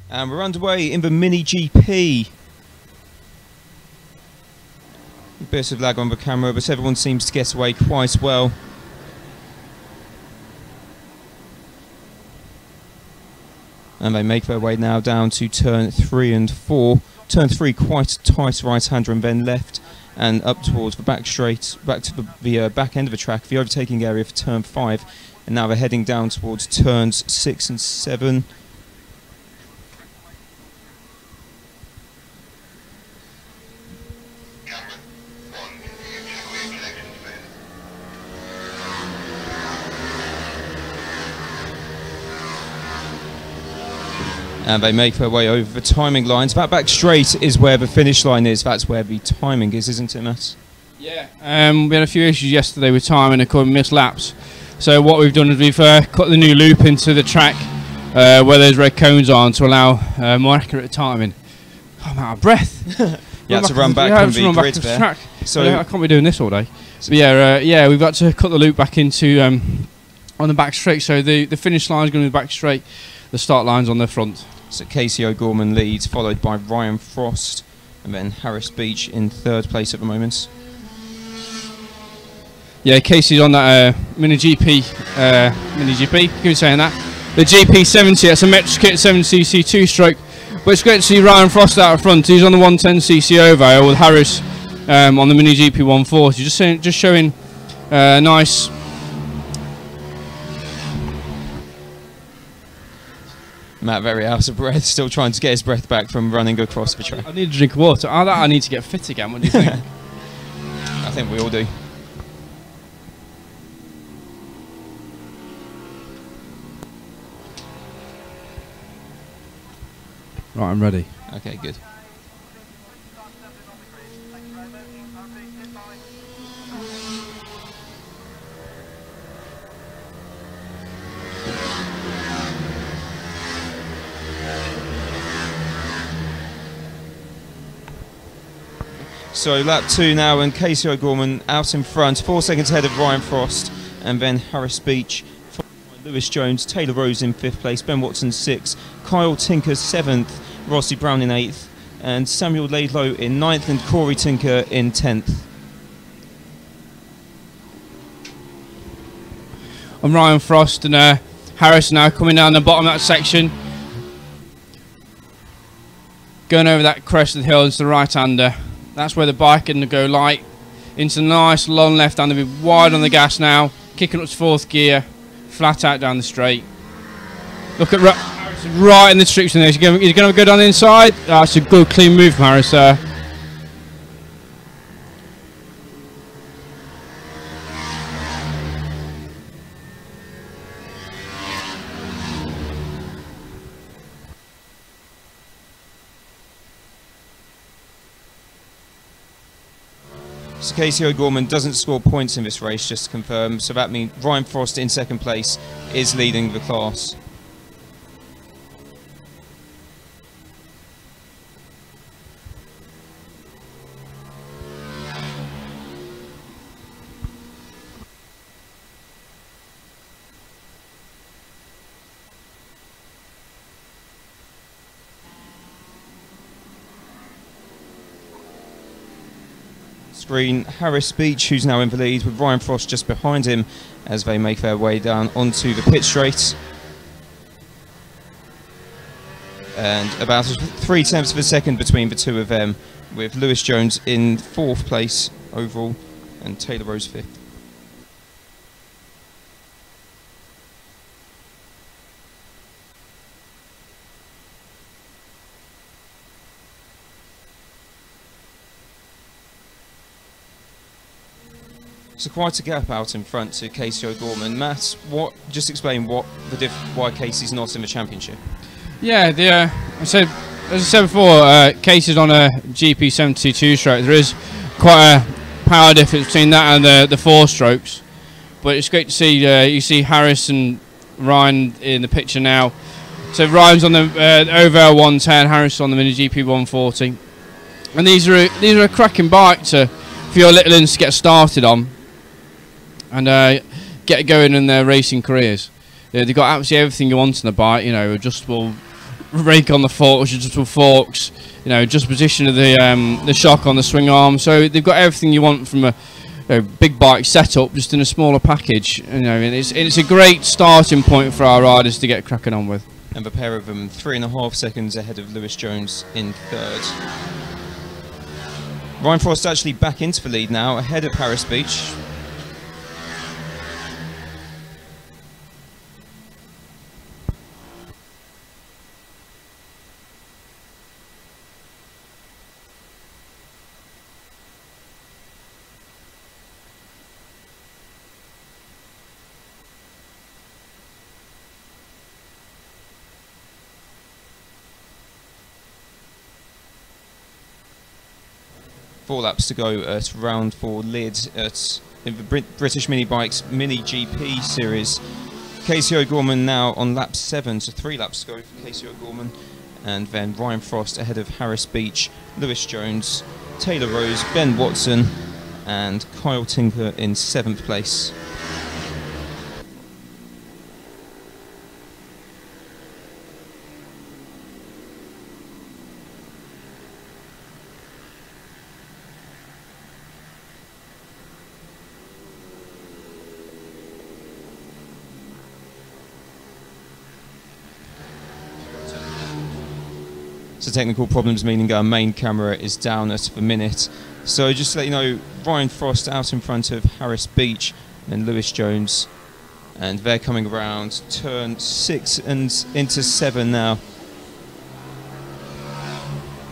And we're underway in the Mini GP. A bit of lag on the camera, but everyone seems to get away quite well. And they make their way now down to turn 3 and 4. Turn 3 quite tight right-hander, and then left and up towards the back straight, back to the back end of the track, the overtaking area for turn 5. And now they're heading down towards turns 6 and 7. And they make their way over the timing lines. That back straight is where the finish line is. That's where the timing is, isn't it, Matt? Yeah. We had a few issues yesterday with timing and causing missed laps. So what we've done is we've cut the new loop into the track where those red cones are to allow more accurate timing. Oh, I'm out of breath. You had to run back from the grid there. Track. So I can't be doing this all day. But yeah, we've got to cut the loop back into on the back straight. So the finish line is going to be the back straight. The start line's on the front. So Casey O'Gorman leads, followed by Ryan Frost, and then Harris Beach in 3rd place at the moment. Yeah, Casey's on that Mini GP, keep saying that. The GP70, that's a Metrokit 7cc 2-stroke. But it's great to see Ryan Frost out front. He's on the 110cc Ovo with Harris on the Mini GP 140. Just showing nice. Matt very out of breath, still trying to get his breath back from running across the track. I need to drink water. I need to get fit again. What do you think? I think we all do. Right, I'm ready. Okay, good. So lap 2 now, and Casey O'Gorman out in front, 4 seconds ahead of Ryan Frost, and then Harris Beach, followed by Lewis Jones, Taylor Rose in 5th place, Ben Watson 6th, Kyle Tinker 7th, Rossi Brown in 8th, and Samuel Laidlow in 9th, and Corey Tinker in 10th. I'm Ryan Frost, and Harris now coming down the bottom of that section, going over that crest of the hill into the right-hander. That's where the bike can go light into nice long left hander, be wide on the gas now, kicking up to 4th gear, flat out down the straight. Look at Harris right in the restriction there. He's going to go down the inside. That's a good clean move from Harris there. So Casey O'Gorman doesn't score points in this race, just to confirm, so that means Ryan Frost in 2nd place is leading the class. Screen Harris Beach, who's now in the lead, with Ryan Frost just behind him as they make their way down onto the pit straight. And about 3 tenths of a second between the two of them, with Lewis Jones in 4th place overall and Taylor Rose 5th. So quite a gap out in front to Casey O'Gorman. Matt, just explain why Casey's not in the championship. Yeah, as I said before, Casey's on a GP72 stroke. There is quite a power difference between that and the 4 strokes. But it's great to see you see Harris and Ryan in the picture now. So Ryan's on the Oval 110, Harris on the Mini GP 140. And these are a cracking bike for your little uns to get started on and get going in their racing careers. They've got absolutely everything you want in the bike. You know, adjustable rake on the forks, adjustable forks. You know, just position of the shock on the swing arm. So they've got everything you want from a big bike setup, just in a smaller package. You know, and it's a great starting point for our riders to get cracking on with. And the pair of them 3.5 seconds ahead of Lewis Jones in third. Ryan Frost actually back into the lead now, ahead of Harris Beach. Four laps to go at round 4 Lydd in the British Mini Bikes Mini GP series. Casey O'Gorman now on lap 7, so 3 laps to go for Casey O'Gorman. And then Ryan Frost ahead of Harris Beach, Lewis Jones, Taylor Rose, Ben Watson and Kyle Tinker in 7th place. So technical problems meaning our main camera is down at the minute. So just to let you know, Ryan Frost out in front of Harris Beach and Lewis Jones, and they're coming around turn 6 and into 7 now.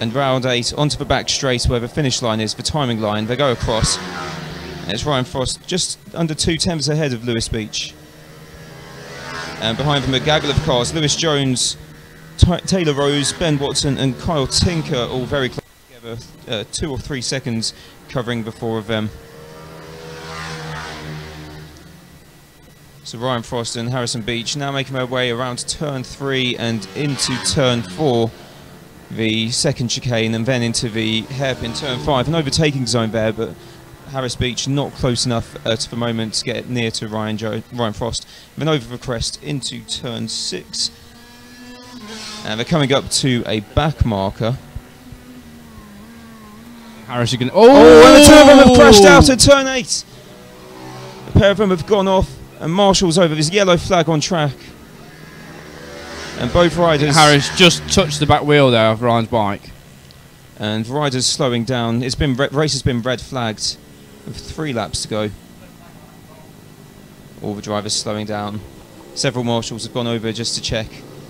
And round 8 onto the back straight where the finish line is, the timing line. They go across. And it's Ryan Frost just under 2 tenths ahead of Lewis Beach. And behind them a gaggle of cars, Lewis Jones, Taylor Rose, Ben Watson and Kyle Tinker all very close together, 2 or 3 seconds covering the 4 of them. So Ryan Frost and Harrison Beach now making their way around turn 3 and into turn 4, the second chicane, and then into the hairpin turn 5, an overtaking zone there, but Harris Beach not close enough at the moment to get near to Ryan Frost. Then over the crest into turn 6. And they're coming up to a back marker. Harris again. Oh, and the 2 of them have crashed out at turn 8. A pair of them have gone off, and Marshall's over this yellow flag on track. And both riders. Harris just touched the back wheel there of Ryan's bike. And riders slowing down. It's been race has been red flagged with 3 laps to go. All the drivers slowing down. Several marshals have gone over just to check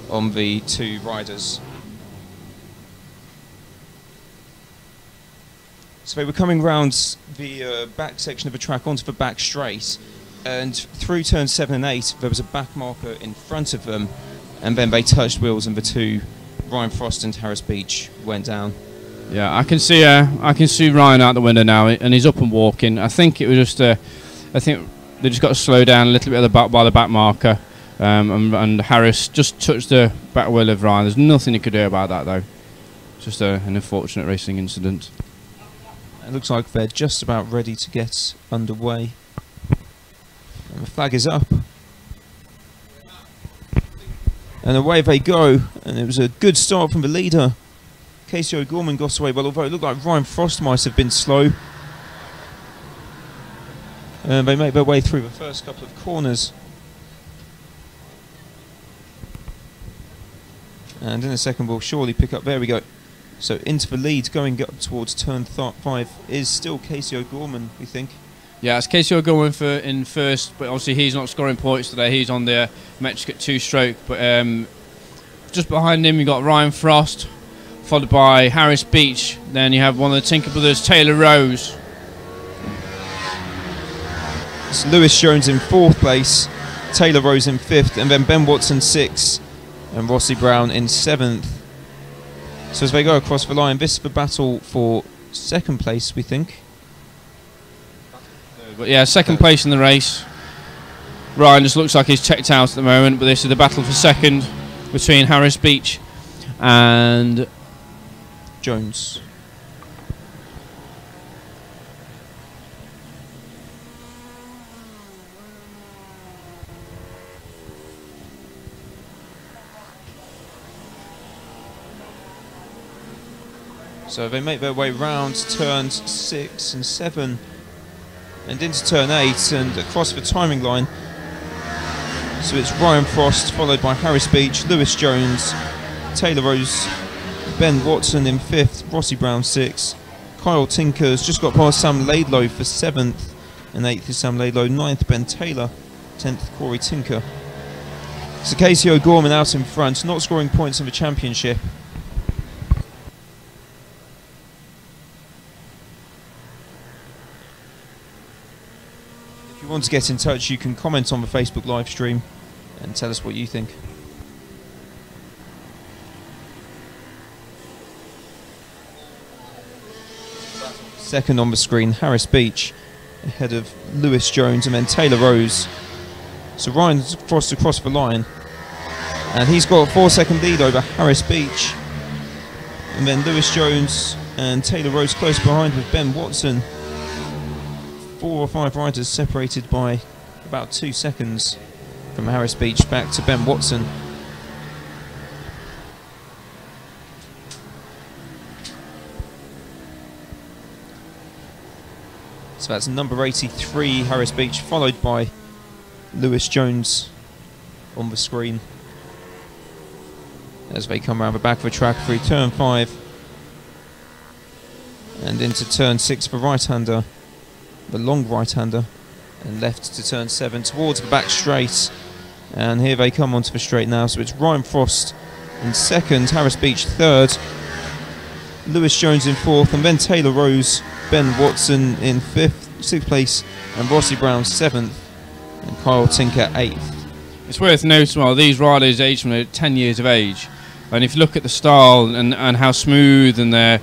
on the 2 riders. So they were coming round the back section of the track onto the back straight, and through turns 7 and 8 there was a back marker in front of them, and then they touched wheels and the 2, Ryan Frost and Harris Beach, went down. Yeah, I can see Ryan out the window now, and he's up and walking. I think it was just I think they just got to slow down a little bit at the back by the back marker. And Harris just touched the back wheel of Ryan. There's nothing he could do about that, though. It's just an unfortunate racing incident. It looks like they're just about ready to get underway. And the flag is up. And away they go. And it was a good start from the leader. Casey O'Gorman got away well, although it looked like Ryan Frost might have been slow. And they make their way through the first couple of corners. And in a second we'll surely pick up, there we go. So into the lead going up towards turn 5 is still Casey O'Gorman, we think. Yeah, it's Casey O'Gorman in first, but obviously he's not scoring points today. He's on the metric at 2-stroke. But just behind him you've got Ryan Frost, followed by Harris Beach. Then you have one of the Tinker brothers, Taylor Rose. It's Lewis Jones in 4th place, Taylor Rose in 5th, and then Ben Watson 6th. And Rossi Brown in 7th. So as they go across the line, this is the battle for 2nd place, we think. But yeah, 2nd place in the race. Ryan just looks like he's checked out at the moment, but this is the battle for 2nd between Harris Beach and Jones. So they make their way round turns 6 and 7 and into turn 8 and across the timing line. So it's Ryan Frost followed by Harris Beach, Lewis Jones, Taylor Rose, Ben Watson in 5th, Rossi Brown 6th, Kyle Tinker's just got past Sam Laidlow for 7th, and 8th is Sam Laidlow, 9th Ben Taylor, 10th Corey Tinker. So Casey O'Gorman out in front, not scoring points in the championship. If you want to get in touch, you can comment on the Facebook live stream and tell us what you think. Second on the screen, Harris Beach ahead of Lewis Jones and then Taylor Rose. So Ryan's crossed across the line and he's got a 4-second lead over Harris Beach, and then Lewis Jones and Taylor Rose close behind with Ben Watson. 4 or 5 riders separated by about 2 seconds from Harris Beach back to Ben Watson. So that's number 83 Harris Beach followed by Lewis Jones on the screen as they come around the back of the track through turn 5 and into turn 6 for right-hander, the long right-hander, and left to turn 7 towards the back straight. And here they come onto the straight now. So it's Ryan Frost in 2nd, Harris Beach 3rd, Lewis Jones in 4th, and then Taylor Rose, Ben Watson in 5th, 6th place, and Rossi Brown 7th, and Kyle Tinker 8th. It's worth noting, well, these riders age from 10 years of age, and if you look at the style and how smooth and their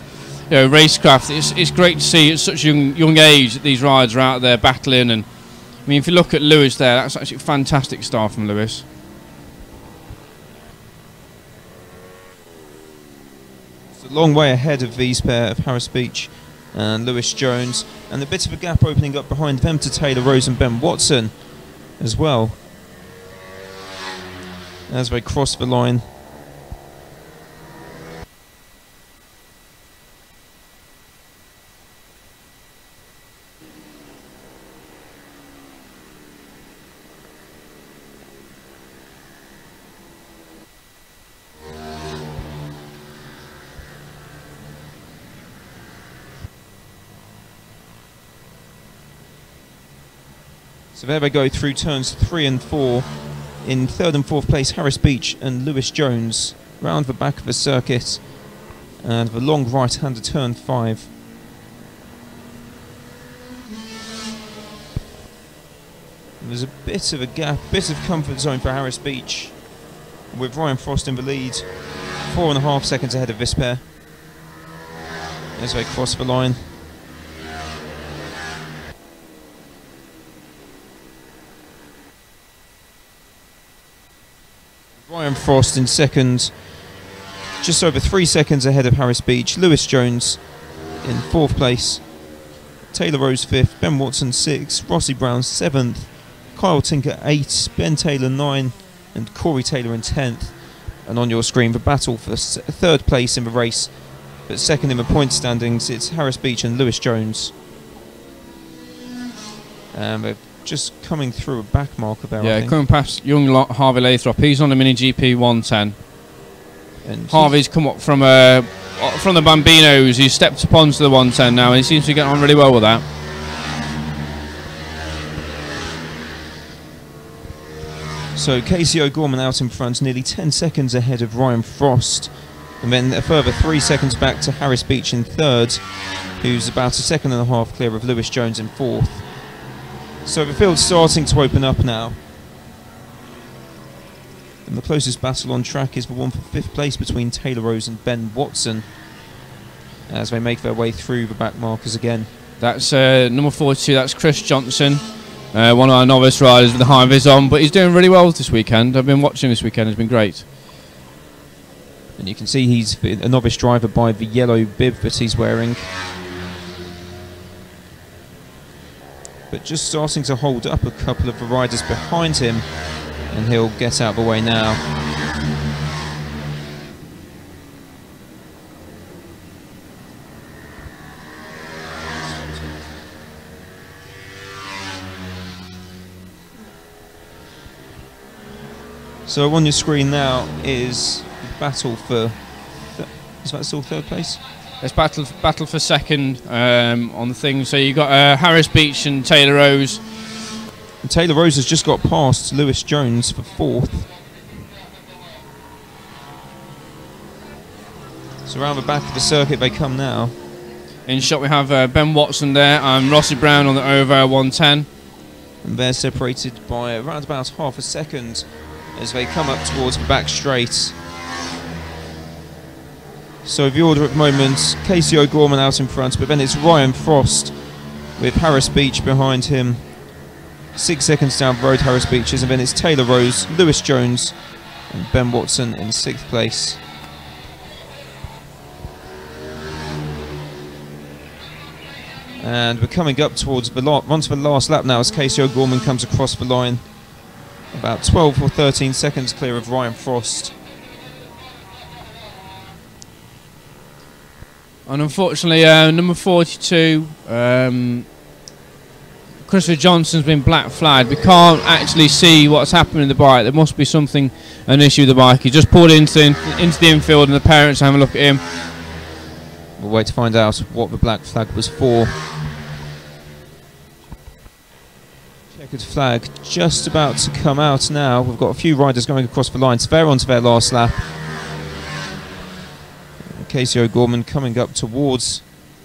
racecraft, it's great to see at such a young age that these riders are out there battling. And I mean, if you look at Lewis there, that's actually a fantastic start from Lewis. It's a long way ahead of these pair of Harris Beach and Lewis Jones, and a bit of a gap opening up behind them to Taylor Rose and Ben Watson as well as they cross the line. So there they go through turns 3 and 4. In 3rd and 4th place, Harris Beach and Lewis Jones. Round the back of the circuit. And the long right-hander turn 5. And there's a bit of a gap, bit of comfort zone for Harris Beach, with Ryan Frost in the lead. 4.5 seconds ahead of this pair as they cross the line. Ryan Frost in 2nd, just over 3 seconds ahead of Harris Beach. Lewis Jones in 4th place, Taylor Rose 5th, Ben Watson 6th, Rossi Brown 7th, Kyle Tinker 8th, Ben Taylor 9th, and Corey Taylor in 10th. And on your screen, the battle for 3rd place in the race, but 2nd in the point standings, it's Harris Beach and Lewis Jones. And they're just coming through a back marker there. Yeah, coming past young Harvey Lathrop. He's on the Mini GP 110. And Harvey's come up from the Bambinos. He's stepped up onto the 110 now, and he seems to be getting on really well with that. So Casey O'Gorman out in front, nearly 10 seconds ahead of Ryan Frost, and then a further 3 seconds back to Harris Beach in 3rd, who's about 1.5 seconds clear of Lewis Jones in 4th. So the field's starting to open up now. And the closest battle on track is the one for 5th place between Taylor Rose and Ben Watson as they make their way through the back markers again. That's number 42, that's Chris Johnson, one of our novice riders with the high vis on, but he's doing really well this weekend. I've been watching this weekend, it's been great. And you can see he's a novice driver by the yellow bib that he's wearing. But just starting to hold up a couple of the riders behind him, and he'll get out of the way now. So on your screen now is the battle for... Is that still third place? It's battle for second on the thing. So you got Harris Beach and Taylor Rose. And Taylor Rose has just got past Lewis Jones for fourth. So around the back of the circuit they come now. In shot we have Ben Watson there and Rossi Brown on the over 110. And they're separated by around about half a second as they come up towards the back straight. So the order at the moment, Casey O'Gorman out in front, but then it's Ryan Frost with Harris Beach behind him. 6 seconds down the road, Harris Beach is, and then it's Taylor Rose, Lewis Jones and Ben Watson in 6th place. And we're coming up towards the last lap now as Casey O'Gorman comes across the line. About 12 or 13 seconds clear of Ryan Frost. And unfortunately, number 42, Christopher Johnson's been black flagged. We can't actually see what's happening in the bike. There must be an issue with the bike. He just pulled into the infield and the parents have a look at him. We'll wait to find out what the black flag was for. Checkered flag just about to come out now. We've got a few riders going across the line. They're onto their last lap. Casey O'Gorman coming up towards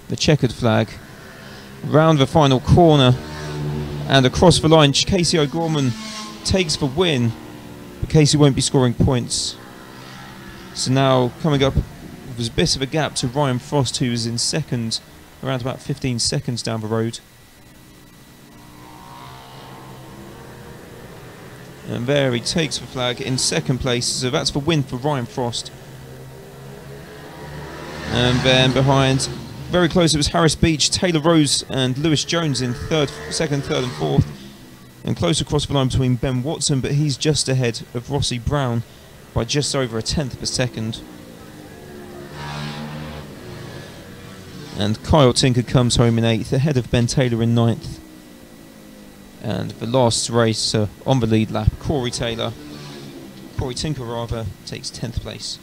the checkered flag. Round the final corner and across the line. Casey O'Gorman takes the win, but Casey won't be scoring points. So now coming up, there's a bit of a gap to Ryan Frost, who is in second, around about 15 seconds down the road. And there he takes the flag in second place, so that's the win for Ryan Frost. And then behind, very close, it was Harris Beach, Taylor Rose and Lewis Jones in second, third and fourth. And close across the line between Ben Watson, but he's just ahead of Rossi Brown by just over a tenth of a second. And Kyle Tinker comes home in 8th, ahead of Ben Taylor in 9th. And the last race on the lead lap, Corey Tinker takes 10th place.